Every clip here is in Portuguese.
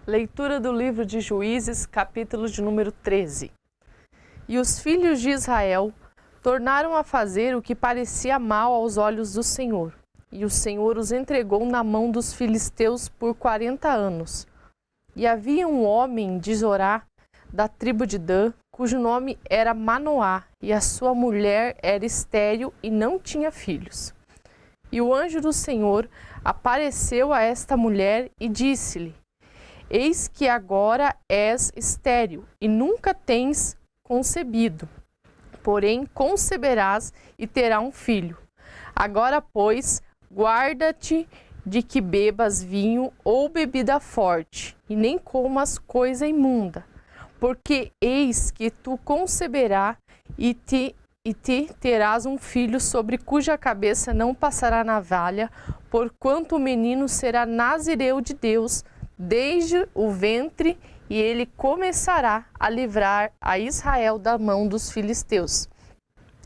Leitura do livro de Juízes, capítulo de número 13. E os filhos de Israel tornaram a fazer o que parecia mal aos olhos do Senhor. E o Senhor os entregou na mão dos filisteus por 40 anos. E havia um homem de Zorá, da tribo de Dan, cujo nome era Manoá, e a sua mulher era estéril e não tinha filhos. E o anjo do Senhor apareceu a esta mulher e disse-lhe: Eis que agora és estéril e nunca tens concebido, porém conceberás e terá um filho. Agora, pois, guarda-te de que bebas vinho ou bebida forte, e nem comas coisa imunda, porque eis que tu conceberás e te terás um filho sobre cuja cabeça não passará navalha, porquanto o menino será nazireu de Deus desde o ventre, e ele começará a livrar a Israel da mão dos filisteus.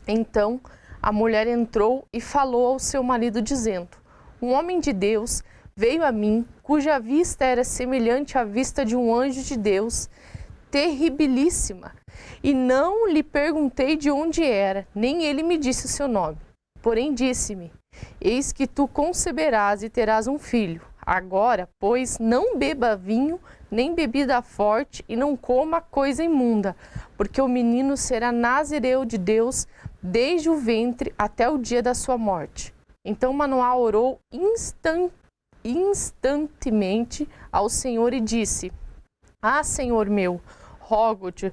Então a mulher entrou e falou ao seu marido, dizendo: Um homem de Deus veio a mim, cuja vista era semelhante à vista de um anjo de Deus, terribilíssima. E não lhe perguntei de onde era, nem ele me disse o seu nome. Porém disse-me: Eis que tu conceberás e terás um filho. Agora, pois, não beba vinho, nem bebida forte, e não coma coisa imunda, porque o menino será nazireu de Deus desde o ventre até o dia da sua morte. Então Manoá orou instantemente ao Senhor e disse: Ah, Senhor meu, rogo-te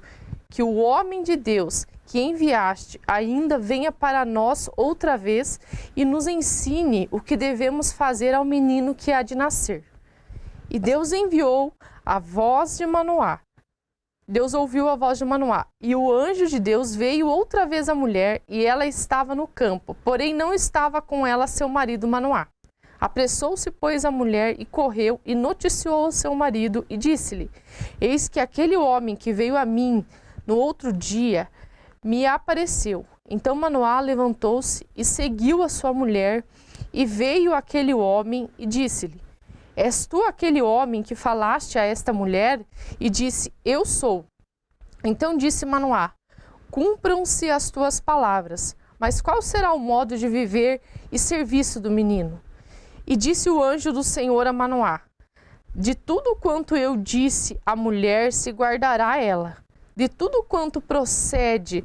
que o homem de Deus que enviaste ainda venha para nós outra vez e nos ensine o que devemos fazer ao menino que há de nascer. E Deus enviou a voz de Manoá. Deus ouviu a voz de Manoá, e o anjo de Deus veio outra vez à mulher, e ela estava no campo, porém não estava com ela seu marido Manoá. Apressou-se, pois, a mulher e correu e noticiou ao seu marido e disse-lhe: Eis que aquele homem que veio a mim no outro dia me apareceu. Então Manoá levantou-se e seguiu a sua mulher, e veio aquele homem e disse-lhe: És tu aquele homem que falaste a esta mulher? E disse: Eu sou. Então disse Manoá: Cumpram-se as tuas palavras, mas qual será o modo de viver e serviço do menino? E disse o anjo do Senhor a Manoá: De tudo quanto eu disse à mulher se guardará ela. De tudo quanto procede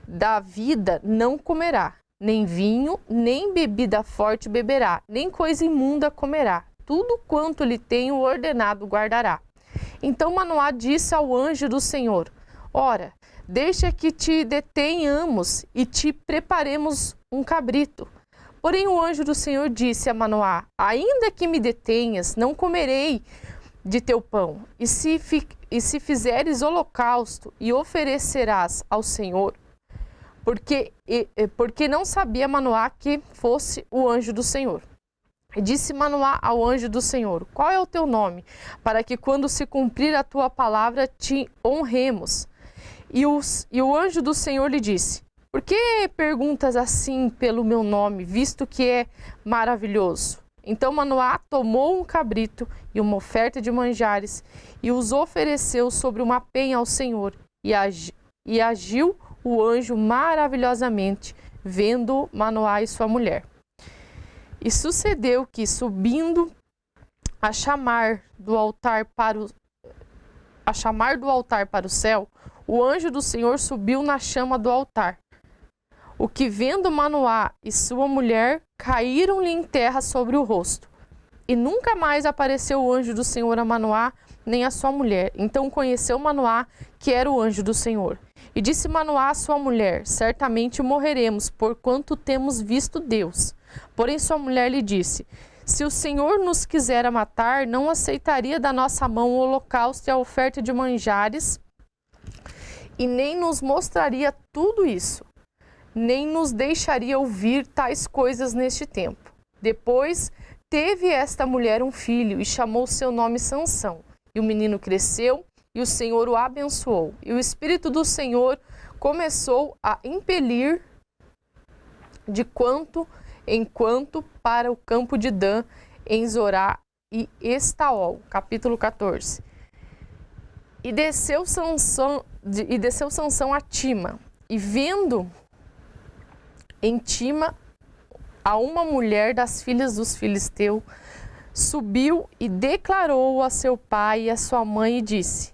da vida não comerá, nem vinho, nem bebida forte beberá, nem coisa imunda comerá. Tudo quanto lhe tenho ordenado guardará. Então Manoá disse ao anjo do Senhor: Ora, deixa que te detenhamos e te preparemos um cabrito. Porém o anjo do Senhor disse a Manoá: Ainda que me detenhas, não comerei de teu pão. E se fizeres holocausto e oferecerás ao Senhor, porque não sabia Manoá que fosse o anjo do Senhor. E disse Manoá ao anjo do Senhor: Qual é o teu nome, para que quando se cumprir a tua palavra te honremos? E o anjo do Senhor lhe disse: Por que perguntas assim pelo meu nome, visto que é maravilhoso? Então Manoá tomou um cabrito e uma oferta de manjares e os ofereceu sobre uma penha ao Senhor. E agiu o anjo maravilhosamente, vendo Manoá e sua mulher. E sucedeu que, subindo a chamar do altar para o céu, o anjo do Senhor subiu na chama do altar. O que, vendo Manoá e sua mulher, caíram-lhe em terra sobre o rosto. E nunca mais apareceu o anjo do Senhor a Manoá, nem a sua mulher. Então conheceu Manoá que era o anjo do Senhor. E disse Manoá à sua mulher: Certamente morreremos, porquanto temos visto Deus. Porém sua mulher lhe disse: Se o Senhor nos quisera matar, não aceitaria da nossa mão o holocausto e a oferta de manjares, e nem nos mostraria tudo isso, nem nos deixaria ouvir tais coisas neste tempo. Depois teve esta mulher um filho e chamou seu nome Sansão. E o menino cresceu e o Senhor o abençoou. E o Espírito do Senhor começou a impelir de quanto em quanto para o campo de Dan, em Zorá e Estaol. Capítulo 14. E desceu Sansão a Tima, e vendo em Tima a uma mulher das filhas dos filisteus, subiu e declarou a seu pai e a sua mãe e disse: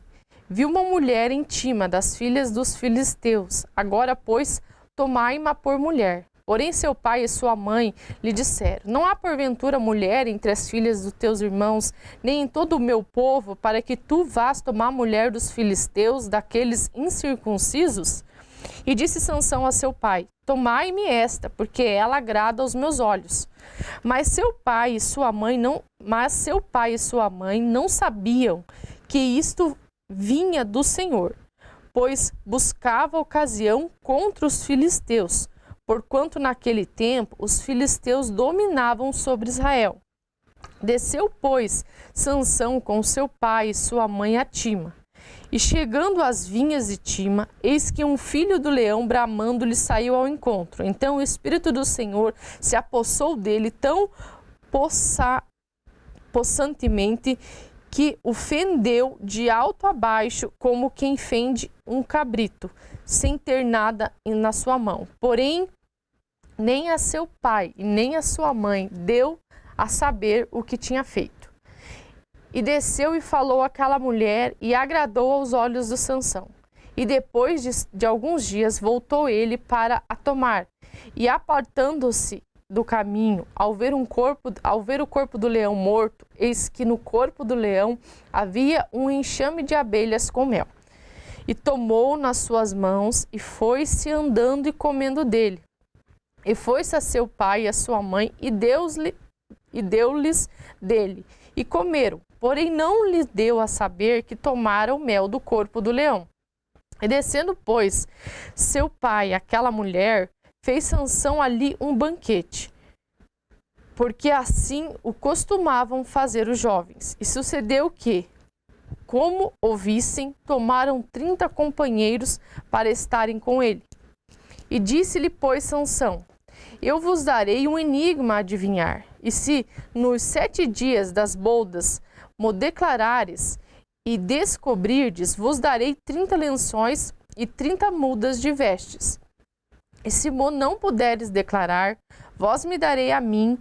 vi uma mulher em Tima das filhas dos filisteus, agora, pois, tomai-ma por mulher. Porém, seu pai e sua mãe lhe disseram: não há porventura mulher entre as filhas dos teus irmãos, nem em todo o meu povo, para que tu vás tomar a mulher dos filisteus, daqueles incircuncisos? E disse Sansão a seu pai: tomai-me esta, porque ela agrada aos meus olhos. Mas seu pai e sua mãe não sabiam que isto vinha do Senhor, pois buscava ocasião contra os filisteus, porquanto naquele tempo os filisteus dominavam sobre Israel. Desceu, pois, Sansão com seu pai e sua mãe a Tima. E chegando às vinhas de Tima, eis que um filho do leão bramando lhe saiu ao encontro. Então o Espírito do Senhor se apossou dele tão possantemente que o fendeu de alto a baixo, como quem fende um cabrito, sem ter nada na sua mão. Porém, nem a seu pai e nem a sua mãe deu a saber o que tinha feito. E desceu e falou àquela mulher, e agradou aos olhos de Sansão. E depois de alguns dias voltou ele para a tomar. E apartando-se do caminho, ao ver o corpo do leão morto, eis que no corpo do leão havia um enxame de abelhas com mel. E tomou nas suas mãos, e foi-se andando e comendo dele. E foi-se a seu pai e a sua mãe, e deu-lhes dele, e comeram. Porém não lhe deu a saber que tomaram o mel do corpo do leão. E descendo, pois, seu pai, aquela mulher, fez Sansão ali um banquete, porque assim o costumavam fazer os jovens. E sucedeu que, como ouvissem, tomaram 30 companheiros para estarem com ele. E disse-lhe, pois, Sansão: eu vos darei um enigma a adivinhar, e se nos 7 dias das bodas mo declarares e descobrirdes, vos darei 30 lençóis e 30 mudas de vestes. E se mo não puderes declarar, vós me darei a mim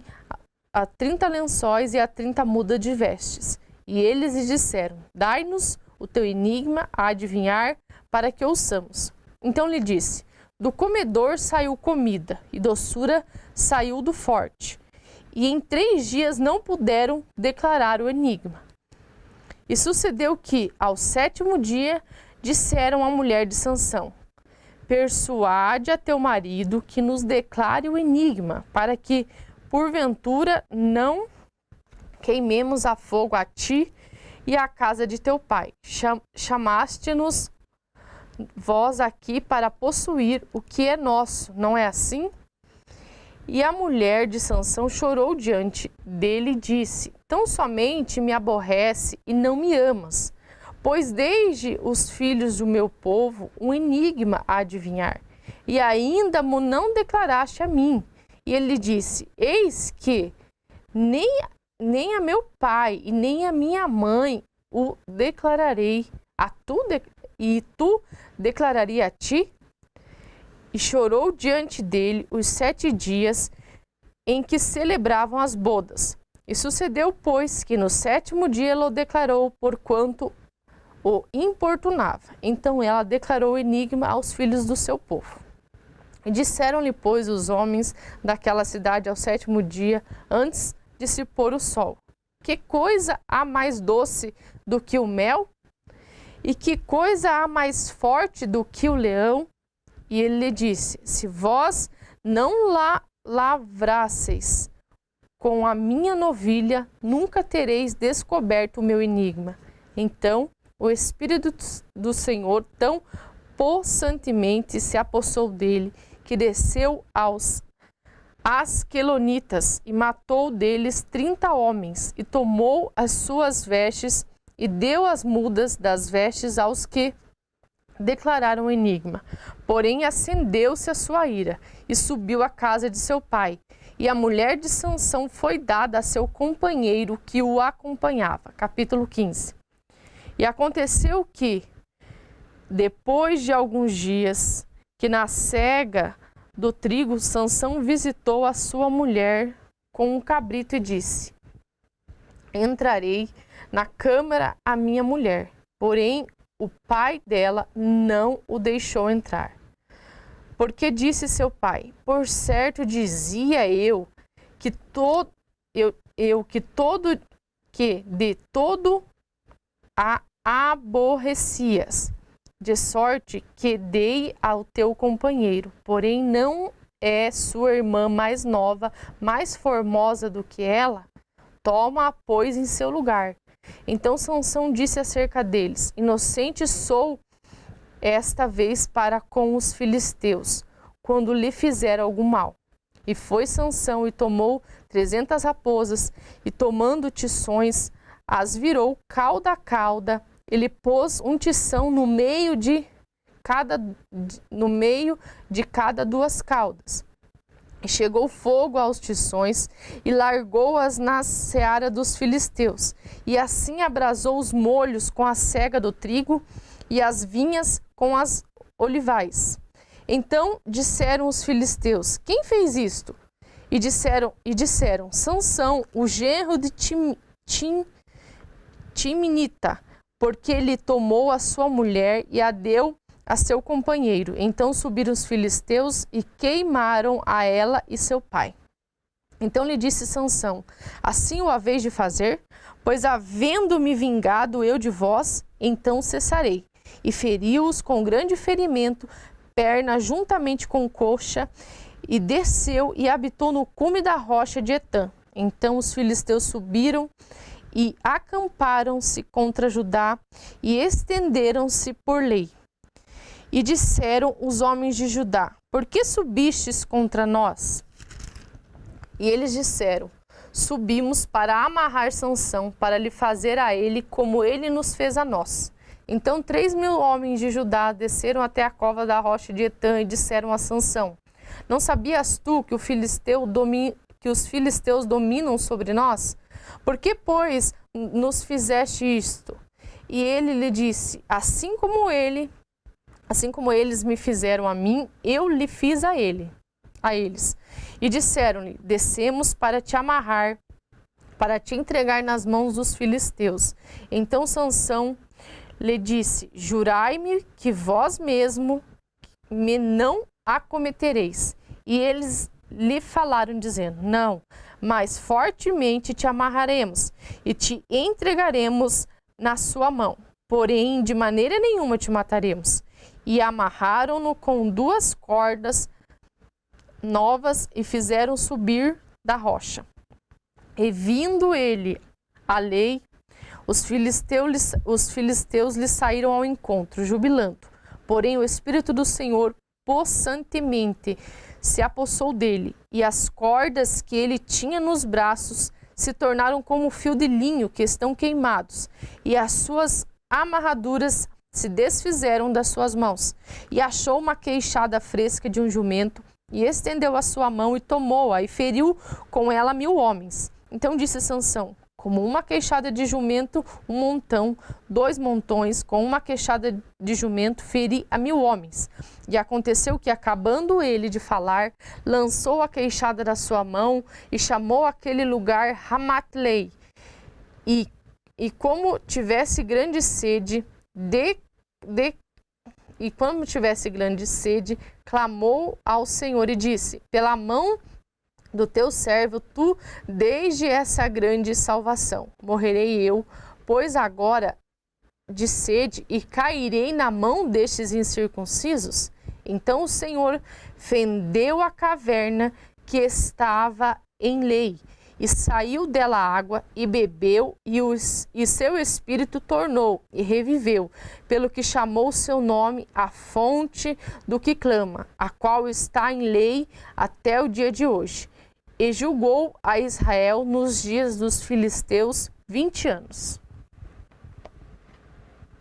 a 30 lençóis e a 30 mudas de vestes. E eles lhe disseram: dai-nos o teu enigma a adivinhar, para que ouçamos. Então lhe disse: do comedor saiu comida, e doçura saiu do forte. E em 3 dias não puderam declarar o enigma. E sucedeu que, ao 7º dia, disseram à mulher de Sansão: persuade a teu marido que nos declare o enigma, para que, porventura, não queimemos a fogo a ti e à casa de teu pai. Chamaste-nos vós aqui para possuir o que é nosso, não é assim? E a mulher de Sansão chorou diante dele e disse: tão somente me aborrece e não me amas, pois desde os filhos do meu povo um enigma a adivinhar, e ainda mo não declaraste a mim. E ele disse: eis que nem a meu pai e nem a minha mãe o declararei a tu, e tu declararia a ti? E chorou diante dele os 7 dias em que celebravam as bodas. E sucedeu, pois, que no 7º dia ela o declarou, porquanto o importunava. Então ela declarou o enigma aos filhos do seu povo. E disseram-lhe, pois, os homens daquela cidade ao 7º dia, antes de se pôr o sol: que coisa há mais doce do que o mel? E que coisa há mais forte do que o leão? E ele lhe disse: se vós não lavrasseis com a minha novilha, nunca tereis descoberto o meu enigma. Então o Espírito do Senhor tão possantemente se apossou dele, que desceu aos Asquelonitas e matou deles 30 homens, e tomou as suas vestes e deu as mudas das vestes aos que declararam o enigma. Porém acendeu-se a sua ira e subiu à casa de seu pai. E a mulher de Sansão foi dada a seu companheiro que o acompanhava. Capítulo 15. E aconteceu que, depois de alguns dias, que na cega do trigo, Sansão visitou a sua mulher com um cabrito e disse: entrarei na câmara a minha mulher. Porém, o pai dela não o deixou entrar. Porque disse seu pai: por certo dizia eu que de todo a aborrecias, de sorte que dei ao teu companheiro. Porém, não é sua irmã mais nova, mais formosa do que ela? Toma-a, pois, em seu lugar. Então Sansão disse acerca deles: inocente sou esta vez para com os filisteus, quando lhe fizeram algum mal. E foi Sansão e tomou 300 raposas, e tomando tições, as virou cauda a cauda. Ele pôs um tição no meio de cada duas caudas. E chegou fogo aos tições e largou-as na seara dos filisteus. E assim abrasou os molhos com a sega do trigo e as vinhas com as olivais. Então disseram os filisteus: quem fez isto? E disseram: Sansão, o genro de Timnita, porque lhe tomou a sua mulher e a deu a seu companheiro. Então subiram os filisteus e queimaram a ela e seu pai. Então lhe disse Sansão: assim o haveis de fazer? Pois havendo-me vingado eu de vós, então cessarei. E feriu-os com grande ferimento, perna juntamente com coxa, e desceu e habitou no cume da rocha de Etã. Então os filisteus subiram e acamparam-se contra Judá e estenderam-se por lei. E disseram os homens de Judá: por que subistes contra nós? E eles disseram: subimos para amarrar Sansão, para lhe fazer a ele como ele nos fez a nós. Então 3.000 homens de Judá desceram até a cova da rocha de Etã e disseram a Sansão: não sabias tu que os filisteus dominam sobre nós? Por que, pois, nos fizeste isto? E ele lhe disse: assim como eles me fizeram a mim, eu lhe fiz a eles. E disseram-lhe: descemos para te amarrar, para te entregar nas mãos dos filisteus. Então Sansão lhe disse: jurai-me que vós mesmo me não acometereis. E eles lhe falaram, dizendo: não, mas fortemente te amarraremos e te entregaremos na sua mão. Porém, de maneira nenhuma te mataremos. E amarraram-no com 2 cordas novas e fizeram subir da rocha. E vindo ele a lei, os filisteus lhe saíram ao encontro, jubilando. Porém, o Espírito do Senhor possantemente se apossou dele, e as cordas que ele tinha nos braços se tornaram como fio de linho que estão queimados, e as suas amarraduras se desfizeram das suas mãos. E achou uma queixada fresca de um jumento, e estendeu a sua mão e tomou-a, e feriu com ela 1.000 homens. Então disse Sansão: como uma queixada de jumento, 1 montão, 2 montões, com uma queixada de jumento, feri a 1.000 homens. E aconteceu que, acabando ele de falar, lançou a queixada da sua mão e chamou aquele lugar Ramatlei. E como tivesse grande sede, clamou ao Senhor e disse: pela mão do teu servo, tu desde essa grande salvação. Morrerei eu, pois agora de sede, e cairei na mão destes incircuncisos? Então o Senhor fendeu a caverna que estava em lei, e saiu dela água, e bebeu, e seu espírito tornou, e reviveu, pelo que chamou seu nome a fonte do que clama, a qual está em lei até o dia de hoje. E julgou a Israel nos dias dos filisteus 20 anos.